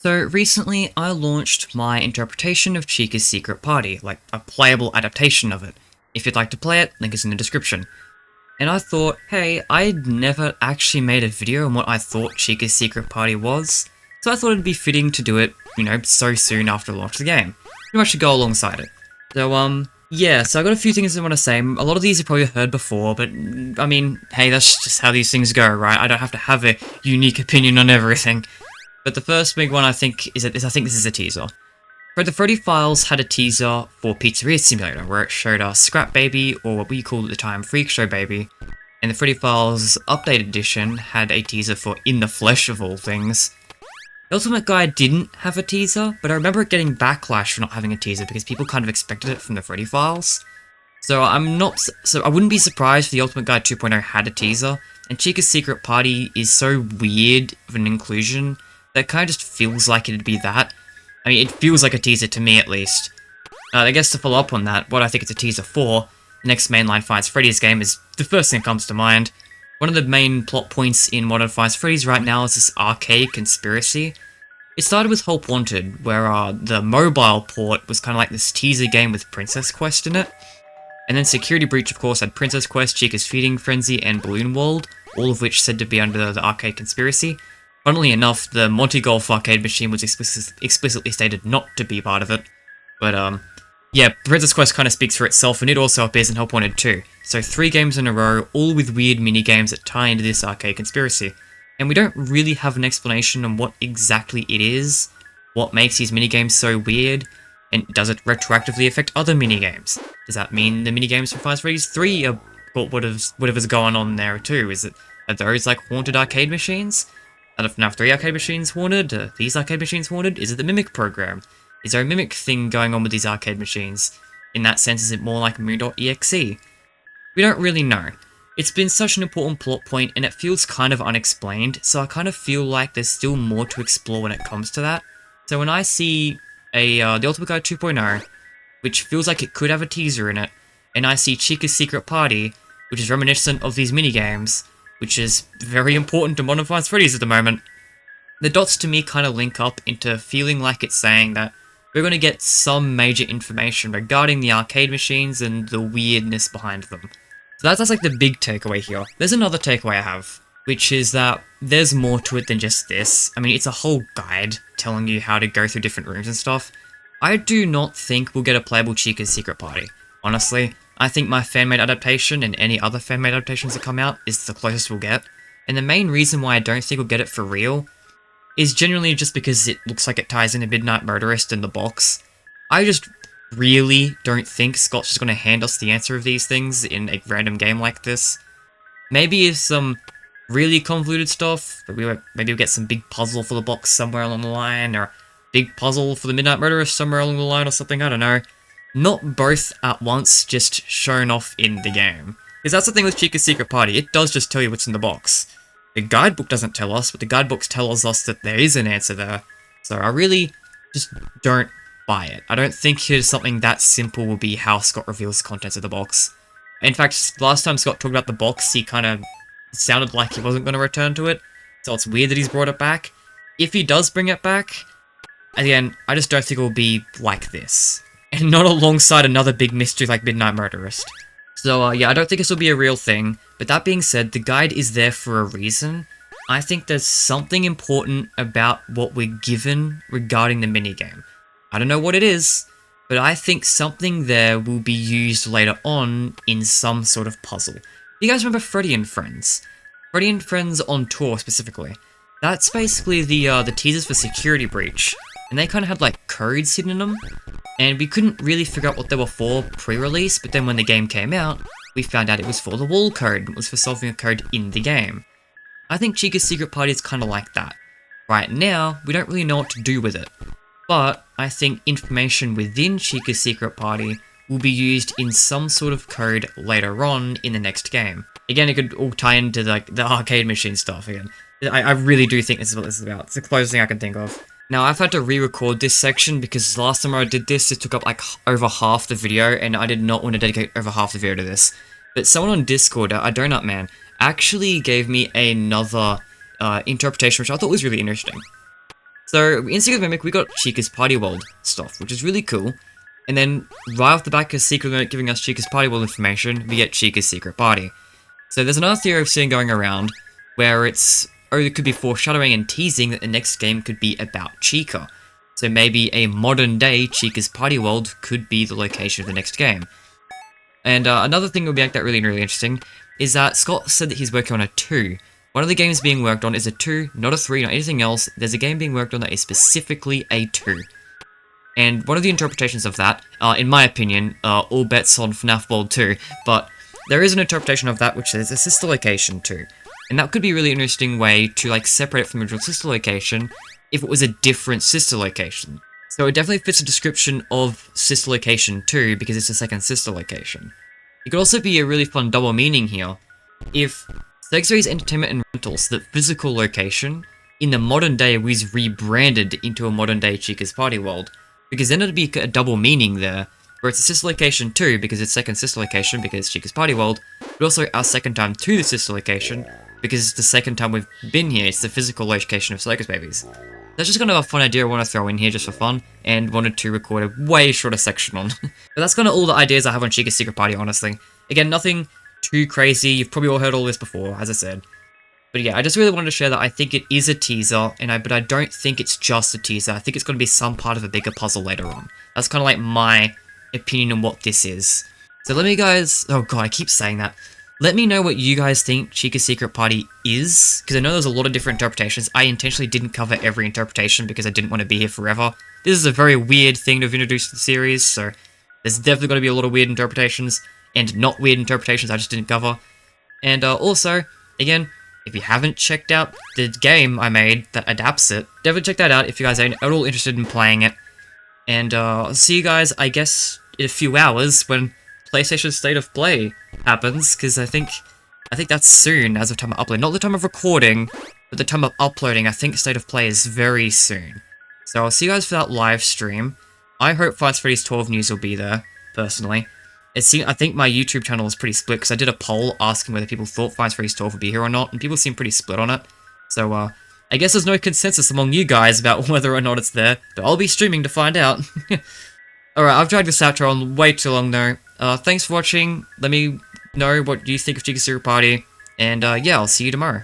So recently I launched my interpretation of Chica's Secret Party, like a playable adaptation of it. If you'd like to play it, link is in the description. And I thought, hey, I'd never actually made a video on what I thought Chica's Secret Party was, so I thought it'd be fitting to do it, so soon after launch of the game. Pretty much to go alongside it. So, yeah, so I got a few things I want to say. A lot of these you've probably heard before, but, I mean, hey, that's just how these things go, right? I don't have to have a unique opinion on everything. But the first big one I think I think this is a teaser. The Freddy Files had a teaser for Pizzeria Simulator, where it showed us Scrap Baby, or what we called at the time Freak Show Baby, and the Freddy Files Updated Edition had a teaser for In the Flesh of all things. The Ultimate Guide didn't have a teaser, but I remember it getting backlash for not having a teaser because people kind of expected it from the Freddy Files. So I wouldn't be surprised if the Ultimate Guide 2.0 had a teaser, and Chica's Secret Party is so weird of an inclusion that kind of just feels like it'd be that. I mean, it feels like a teaser to me, at least. I guess to follow up on that, what I think it's a teaser for, the next mainline Five Nights at Freddy's game is the first thing that comes to mind. One of the main plot points in Modern Five Nights at Freddy's right now is this arcade conspiracy. It started with Hope Wanted, where the mobile port was kind of like this teaser game with Princess Quest in it. And then Security Breach, of course, had Princess Quest, Chica's Feeding Frenzy, and Balloon World, all of which said to be under the arcade conspiracy. Funnily enough, the Monty Golf arcade machine was explicitly stated not to be part of it. But, yeah, Princess Quest kind of speaks for itself, and it also appears in Help Wanted 2. So 3 games in a row, all with weird mini-games that tie into this arcade conspiracy. And we don't really have an explanation on what exactly it is, what makes these mini-games so weird, and does it retroactively affect other mini-games? Does that mean the mini-games from Five Nights at Freddy's 3 are whatever's going on there too? Are those like haunted arcade machines? Are the FNAF 3 arcade machines haunted? Are these arcade machines haunted? Is it the Mimic program? Is there a Mimic thing going on with these arcade machines? In that sense, is it more like Moon.exe? We don't really know. It's been such an important plot point, and it feels kind of unexplained, so I kind of feel like there's still more to explore when it comes to that. So when I see the Ultimate Guide 2.0, which feels like it could have a teaser in it, and I see Chica's Secret Party, which is reminiscent of these minigames, which is very important to Modern Five Nights at Freddy's at the moment, the dots to me kind of link up into feeling like it's saying that we're going to get some major information regarding the arcade machines and the weirdness behind them. So that's like the big takeaway here. There's another takeaway I have, which is that there's more to it than just this. I mean, it's a whole guide telling you how to go through different rooms and stuff. I do not think we'll get a playable Chica's Secret Party. Honestly, I think my fan-made adaptation and any other fan-made adaptations that come out is the closest we'll get. And the main reason why I don't think we'll get it for real is genuinely just because it looks like it ties in a Midnight Motorist in the box. I just really don't think Scott's just going to hand us the answer of these things in a random game like this. Maybe if some really convoluted stuff, maybe we'll get some big puzzle for the box somewhere along the line, or big puzzle for the Midnight Motorist somewhere along the line or something, I don't know. Not both at once, just shown off in the game. Because that's the thing with Chica's Secret Party, it does just tell you what's in the box. The guidebook doesn't tell us, but the guidebook tells us that there is an answer there. So I really just don't buy it. I don't think here's something that simple will be how Scott reveals the contents of the box. In fact, last time Scott talked about the box, he kind of sounded like he wasn't going to return to it. So it's weird that he's brought it back. If he does bring it back, again, I just don't think it will be like this. And not alongside another big mystery like Midnight Motorist. So, yeah, I don't think this will be a real thing, but that being said, the guide is there for a reason. I think there's something important about what we're given regarding the minigame. I don't know what it is, but I think something there will be used later on in some sort of puzzle. You guys remember Freddy and Friends? Freddy and Friends on Tour, specifically. That's basically the teasers for Security Breach, and they kind of had, like, codes hidden in them. And we couldn't really figure out what they were for pre-release, but then when the game came out, we found out it was for the wall code, it was for solving a code in the game. I think Chica's Secret Party is kind of like that. Right now, we don't really know what to do with it, but I think information within Chica's Secret Party will be used in some sort of code later on in the next game. Again, it could all tie into the arcade machine stuff again. I really do think this is what this is about. It's the closest thing I can think of. Now, I've had to re-record this section because last time I did this, it took up like over half the video, and I did not want to dedicate over half the video to this. But someone on Discord, a Donut Man, actually gave me another interpretation, which I thought was really interesting. So in Secret Mimic, we got Chica's Party World stuff, which is really cool. And then right off the back of Secret Mimic giving us Chica's Party World information, we get Chica's Secret Party. So there's another theory I've seen going around where it could be foreshadowing and teasing that the next game could be about Chica. So maybe a modern day Chica's Party World could be the location of the next game. And another thing that would make that really, really interesting is that Scott said that he's working on a 2. One of the games being worked on is a 2, not a 3, not anything else. There's a game being worked on that is specifically a 2. And one of the interpretations of that, in my opinion, all bets on FNAF World 2, but there is an interpretation of that which says a sister location 2. And that could be a really interesting way to like separate it from the original sister location if it was a different sister location. So it definitely fits the description of sister location 2 because it's a second sister location. It could also be a really fun double meaning here if Sexray's Entertainment and Rentals, the physical location, in the modern day was rebranded into a modern day Chica's Party World, because then it'd be a double meaning there, where it's a sister location too, because it's second sister location, because it's Chica's Party World, but also our second time to the sister location, because it's the second time we've been here, it's the physical location of Circus Babies. That's just kind of a fun idea I want to throw in here just for fun, and wanted to record a way shorter section on. But that's kind of all the ideas I have on Chica's Secret Party, honestly. Again, nothing too crazy, you've probably all heard all this before, as I said. But yeah, I just really wanted to share that I think it is a teaser, but I don't think it's just a teaser. I think it's going to be some part of a bigger puzzle later on. That's kind of like my opinion on what this is. So let me guys... Oh god, I keep saying that. Let me know what you guys think Chica's Secret Party is, because I know there's a lot of different interpretations. I intentionally didn't cover every interpretation because I didn't want to be here forever. This is a very weird thing to have introduced to the series, so there's definitely going to be a lot of weird interpretations, and not weird interpretations I just didn't cover. And also, again, if you haven't checked out the game I made that adapts it, definitely check that out if you guys are at all interested in playing it. And I'll see you guys, I guess, in a few hours when PlayStation State of Play happens, because I think that's soon as of time of upload. Not the time of recording, but the time of uploading. I think State of Play is very soon. So I'll see you guys for that live stream. I hope Five Nights at Freddy's 12 news will be there, personally. I think my YouTube channel is pretty split, because I did a poll asking whether people thought Five Nights at Freddy's 12 would be here or not, and people seem pretty split on it. So, I guess there's no consensus among you guys about whether or not it's there, but I'll be streaming to find out. Alright, I've dragged this outro on way too long though. Thanks for watching, let me know what you think of Chica's Secret Party, and yeah, I'll see you tomorrow.